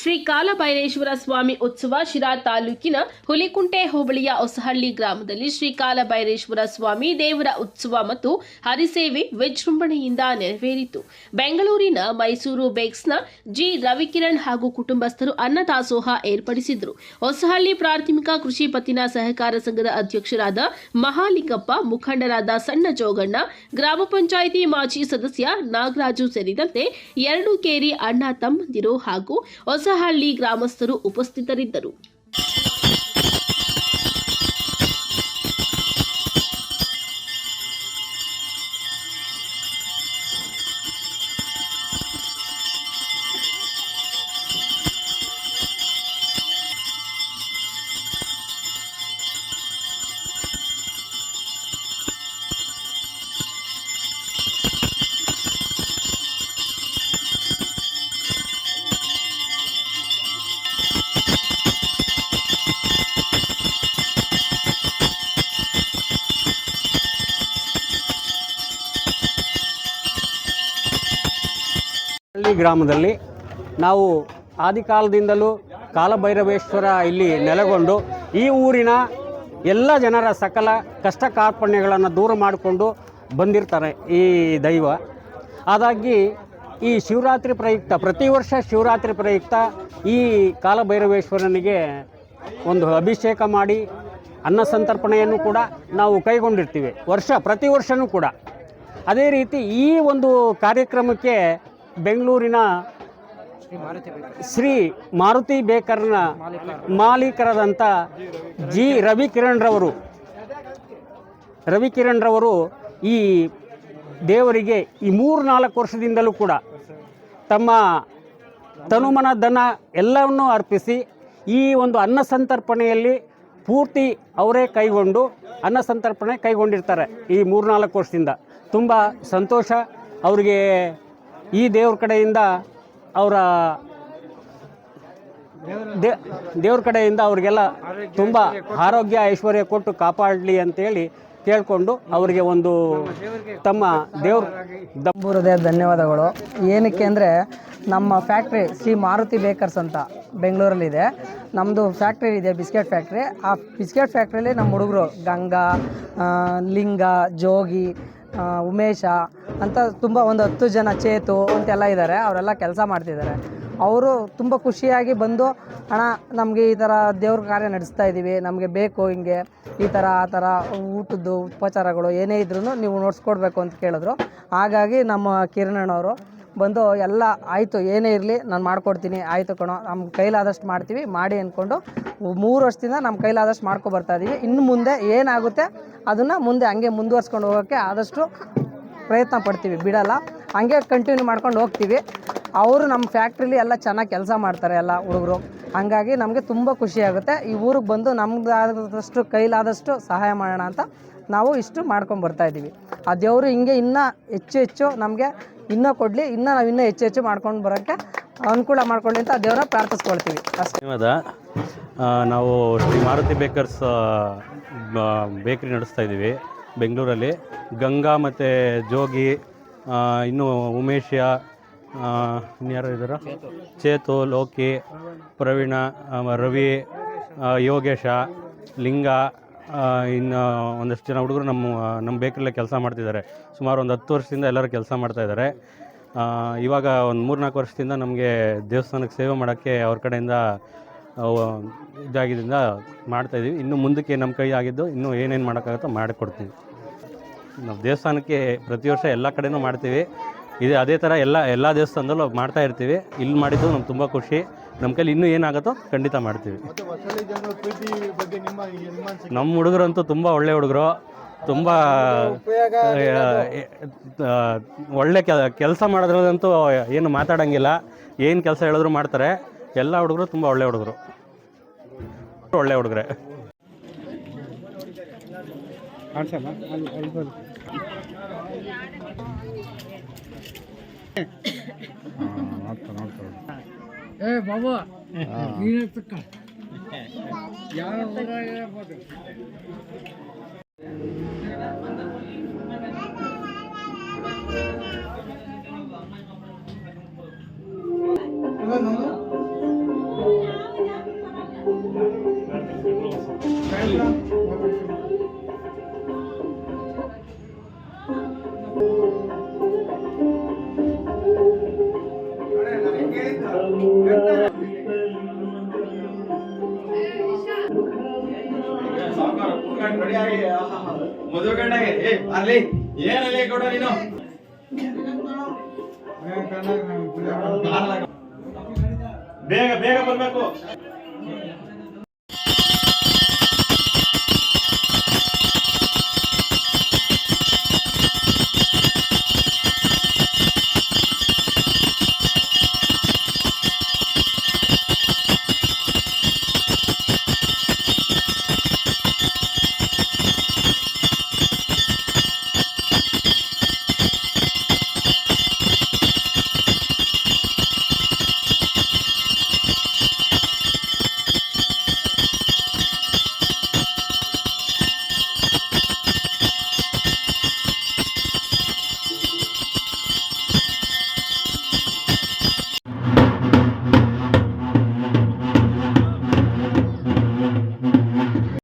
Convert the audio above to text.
ಶ್ರೀ ಕಾಲಭೈರೇಶ್ವರ ಸ್ವಾಮಿ ಉತ್ಸವ ಶಿರಾ ತಾಲೂಕಿನ ಹುಲಿಕುಂಟೆ ಹೋಬಳಿಯ ಹೊಸಹಳ್ಳಿ ಗ್ರಾಮದಲ್ಲಿ ಶ್ರೀ ಕಾಲಭೈರೇಶ್ವರ ಸ್ವಾಮಿ ದೇವರ ಉತ್ಸವ ಮತ್ತು ಹರಿಸೇವೆ ವಿಜೃಂಭಣೆಯಿಂದ ನೆರವೇರಿತು. ಬೆಂಗಳೂರಿನ ಮೈಸೂರು ಬೇಕ್ಸ್ನ ಜಿ ರವಿಕಿರಣ್ ಹಾಗೂ ಕುಟುಂಬಸ್ಥರು ಅನ್ನದಾಸೋಹ ಏರ್ಪಡಿಸಿದ್ರು. ಹೊಸಹಳ್ಳಿ ಪ್ರಾಥಮಿಕ ಕೃಷಿ ಪತ್ತಿನ ಸಹಕಾರ ಸಂಘದ ಅಧ್ಯಕ್ಷರಾದ ಮಹಾಲಿಂಗಪ್ಪ, ಮುಖಂಡರಾದ ಸಣ್ಣ ಜೋಗಣ್ಣ, ಗ್ರಾಮ ಪಂಚಾಯಿತಿ ಮಾಜಿ ಸದಸ್ಯ ನಾಗರಾಜು ಸೇರಿದಂತೆ 2 ಕೇರಿ ಅಣ್ಣ ತಮ್ಮಂದಿರು ಹಾಗೂ ಹೊಸಹಳ್ಳಿ ಗ್ರಾಮಸ್ಥರು ಉಪಸ್ಥಿತರಿದ್ದರು. ಗ್ರಾಮದಲ್ಲಿ ನಾವು ಆದಿಕಾಲದಿಂದಲೂ ಕಾಲಭೈರವೇಶ್ವರ ಇಲ್ಲಿ ನೆಲೆಗೊಂಡು ಈ ಊರಿನ ಎಲ್ಲ ಜನರ ಸಕಲ ಕಷ್ಟ ಕಾರ್ಪಣ್ಯಗಳನ್ನು ದೂರ ಮಾಡಿಕೊಂಡು ಬಂದಿರ್ತಾರೆ ಈ ದೈವ. ಹಾಗಾಗಿ ಈ ಶಿವರಾತ್ರಿ ಪ್ರಯುಕ್ತ, ಪ್ರತಿ ವರ್ಷ ಶಿವರಾತ್ರಿ ಪ್ರಯುಕ್ತ ಈ ಕಾಲಭೈರವೇಶ್ವರನಿಗೆ ಒಂದು ಅಭಿಷೇಕ ಮಾಡಿ ಅನ್ನ ಸಂತರ್ಪಣೆಯನ್ನು ಕೂಡ ನಾವು ಕೈಗೊಂಡಿರ್ತೀವಿ ಪ್ರತಿ ವರ್ಷವೂ ಕೂಡ. ಅದೇ ರೀತಿ ಈ ಒಂದು ಕಾರ್ಯಕ್ರಮಕ್ಕೆ ಬೆಂಗಳೂರಿನ ಶ್ರೀ ಮಾರುತಿ ಬೇಕರ್ನ ಮಾಲೀಕರಾದಂಥ ಜಿ ರವಿಕಿರಣ್ ರವರು ಈ ದೇವರಿಗೆ ಈ 3-4 ವರ್ಷದಿಂದಲೂ ಕೂಡ ತಮ್ಮ ತನುಮನ ಧನ ಎಲ್ಲವನ್ನೂ ಅರ್ಪಿಸಿ ಈ ಒಂದು ಅನ್ನ ಸಂತರ್ಪಣೆಯಲ್ಲಿ ಪೂರ್ತಿ ಅವರೇ ಕೈಗೊಂಡು ಅನ್ನ ಸಂತರ್ಪಣೆ ಕೈಗೊಂಡಿರ್ತಾರೆ. ಈ 3-4 ವರ್ಷದಿಂದ ತುಂಬ ಸಂತೋಷ ಅವರಿಗೆ. ಈ ದೇವ್ರ ಕಡೆಯಿಂದ ದೇವ್ರ ಕಡೆಯಿಂದ ಅವರಿಗೆಲ್ಲ ತುಂಬ ಆರೋಗ್ಯ ಐಶ್ವರ್ಯ ಕೊಟ್ಟು ಕಾಪಾಡಲಿ ಅಂತೇಳಿ ಕೇಳಿಕೊಂಡು ಅವರಿಗೆ ಒಂದು ತಮ್ಮ ಹೃದಯ ಧನ್ಯವಾದಗಳು. ಏನಕ್ಕೆ ಅಂದರೆ ನಮ್ಮ ಫ್ಯಾಕ್ಟ್ರಿ ಶ್ರೀ ಮಾರುತಿ ಬೇಕರ್ಸ್ ಅಂತ ಬೆಂಗಳೂರಲ್ಲಿದೆ. ನಮ್ಮದು ಫ್ಯಾಕ್ಟ್ರಿ ಇದೆ, ಬಿಸ್ಕೆಟ್ ಫ್ಯಾಕ್ಟ್ರಿ. ಆ ಬಿಸ್ಕೆಟ್ ಫ್ಯಾಕ್ಟ್ರಿಯಲ್ಲಿ ನಮ್ಮ ಹುಡುಗರು ಗಂಗಾ, ಲಿಂಗ, ಜೋಗಿ, ಉಮೇಶ ಅಂತ ತುಂಬ ಒಂದು 10 ಜನ, ಚೇತು ಅಂತೆಲ್ಲ ಇದ್ದಾರೆ. ಅವರೆಲ್ಲ ಕೆಲಸ ಮಾಡ್ತಿದ್ದಾರೆ. ಅವರು ತುಂಬ ಖುಷಿಯಾಗಿ ಬಂದು, ಅಣ್ಣ ನಮಗೆ ಈ ಥರ ದೇವ್ರ ಕಾರ್ಯ ನಡೆಸ್ತಾ ಇದ್ದೀವಿ, ನಮಗೆ ಬೇಕು ಹಿಂಗೆ ಈ ಥರ ಆ ಥರ ಊಟದ್ದು ಉಪಚಾರಗಳು ಏನೇ ಇದ್ರೂ ನೀವು ನೋಡ್ಸ್ಕೊಡ್ಬೇಕು ಅಂತ ಕೇಳಿದ್ರು. ಹಾಗಾಗಿ ನಮ್ಮ ಕಿರಣಣ್ಣವರು ಬಂದು ಎಲ್ಲ ಆಯಿತು, ಏನೇ ಇರಲಿ ನಾನು ಮಾಡಿಕೊಡ್ತೀನಿ, ಆಯಿತು ಕಣೋ, ನಮ್ಮ ಕೈಲಾದಷ್ಟು ಮಾಡ್ತೀವಿ ಮಾಡಿ ಅಂದ್ಕೊಂಡು 3 ವರ್ಷದಿಂದ ನಮ್ಮ ಕೈಲಾದಷ್ಟು ಮಾಡ್ಕೊಬರ್ತಾಯಿದ್ದೀವಿ. ಇನ್ನು ಮುಂದೆ ಏನಾಗುತ್ತೆ ಅದನ್ನು ಮುಂದೆ ಹಂಗೆ ಮುಂದುವರ್ಸ್ಕೊಂಡು ಹೋಗೋಕ್ಕೆ ಆದಷ್ಟು ಪ್ರಯತ್ನ ಪಡ್ತೀವಿ, ಬಿಡಲ್ಲ, ಹಂಗೆ ಕಂಟಿನ್ಯೂ ಮಾಡ್ಕೊಂಡು ಹೋಗ್ತೀವಿ. ಅವರು ನಮ್ಮ ಫ್ಯಾಕ್ಟ್ರಿಲಿ ಎಲ್ಲ ಚೆನ್ನಾಗಿ ಕೆಲಸ ಮಾಡ್ತಾರೆ ಎಲ್ಲ ಹುಡುಗರು. ಹಾಗಾಗಿ ನಮಗೆ ತುಂಬ ಖುಷಿಯಾಗುತ್ತೆ. ಈ ಊರಿಗೆ ಬಂದು ನಮ್ದಾದಷ್ಟು ಕೈಲಾದಷ್ಟು ಸಹಾಯ ಮಾಡೋಣ ಅಂತ ನಾವು ಇಷ್ಟು ಮಾಡ್ಕೊಂಡು ಬರ್ತಾಯಿದ್ದೀವಿ. ಆ ದೇವರು ಹಿಂಗೆ ಇನ್ನೂ ಹೆಚ್ಚು ನಮಗೆ ಇನ್ನೂ ಕೊಡಲಿ, ನಾವು ಇನ್ನೂ ಹೆಚ್ಚು ಮಾಡ್ಕೊಂಡು ಬರೋಕ್ಕೆ ಅನುಕೂಲ ಮಾಡ್ಕೊಳ್ಳಿ ಅಂತ ದೇವರ ಪ್ರಾರ್ಥಿಸ್ಕೊಳ್ತೀವಿ ಅಷ್ಟೇ. ನಾವು ಶ್ರೀ ಮಾರುತಿ ಬೇಕರ್ಸ್ ಬೇಕ್ರಿ ನಡೆಸ್ತಾ ಇದ್ದೀವಿ ಬೆಂಗಳೂರಲ್ಲಿ. ಗಂಗಾ ಮತ್ತು ಜೋಗಿ, ಇನ್ನು ಉಮೇಶ, ಇನ್ಯಾರು ಇದ್ದಾರೆ, ಚೇತು, ಲೋಕಿ, ಪ್ರವೀಣ, ರವಿ, ಯೋಗೇಶ, ಲಿಂಗ, ಇನ್ನು ಒಂದಷ್ಟು ಜನ ಹುಡುಗರು ನಮ್ಮ ಬೇಕ್ರಿಯಲ್ಲಿ ಕೆಲಸ ಮಾಡ್ತಿದ್ದಾರೆ. ಸುಮಾರು ಒಂದು 10 ವರ್ಷದಿಂದ ಎಲ್ಲರೂ ಕೆಲಸ ಮಾಡ್ತಾಯಿದ್ದಾರೆ. ಇವಾಗ ಒಂದು 3-4 ವರ್ಷದಿಂದ ನಮಗೆ ದೇವಸ್ಥಾನಕ್ಕೆ ಸೇವೆ ಮಾಡೋಕ್ಕೆ ಅವ್ರ ಕಡೆಯಿಂದ ಇದಾಗಿದ್ದರಿಂದ ಮಾಡ್ತಾಯಿದ್ದೀವಿ. ಇನ್ನು ಮುಂದಕ್ಕೆ ನಮ್ಮ ಕೈ ಆಗಿದ್ದು ಇನ್ನೂ ಏನೇನು ಮಾಡೋಕ್ಕಾಗುತ್ತೋ ಮಾಡಿಕೊಡ್ತೀವಿ. ನಾವು ದೇವಸ್ಥಾನಕ್ಕೆ ಪ್ರತಿ ವರ್ಷ ಎಲ್ಲ ಕಡೆನೂ ಮಾಡ್ತೀವಿ. ಅದೇ ಥರ ಎಲ್ಲ ದೇವಸ್ಥಾನದಲ್ಲೂ ಮಾಡ್ತಾ ಇರ್ತೀವಿ. ಇಲ್ಲಿ ಮಾಡಿದ್ದು ನಮ್ಗೆ ತುಂಬ ಖುಷಿ. ನಮ್ಮ ಕೈಲಿ ಇನ್ನೂ ಏನಾಗುತ್ತೋ ಖಂಡಿತ ಮಾಡ್ತೀವಿ. ನಮ್ಮ ಹುಡುಗರಂತೂ ತುಂಬ ಒಳ್ಳೆ ಹುಡುಗರು, ತುಂಬ ಒಳ್ಳೆ ಕೆಲಸ ಮಾಡೋದ್ರಂತೂ ಏನು ಮಾತಾಡೋಂಗಿಲ್ಲ. ಏನು ಕೆಲಸ ಹೇಳಿದ್ರು ಮಾಡ್ತಾರೆ. ಎಲ್ಲ ಹುಡುಗರು ತುಂಬ ಒಳ್ಳೆ ಹುಡುಗರೇ. ಬಾಬಾ ಯಾರು ಮದುವೆಗಂಡಾಗೆ ಅಲ್ಲಿ ಏನಲ್ಲಿ ಕೊಡ ನೀನು ಬೇಗ ಬೇಗ ಬರ್ಬೇಕು.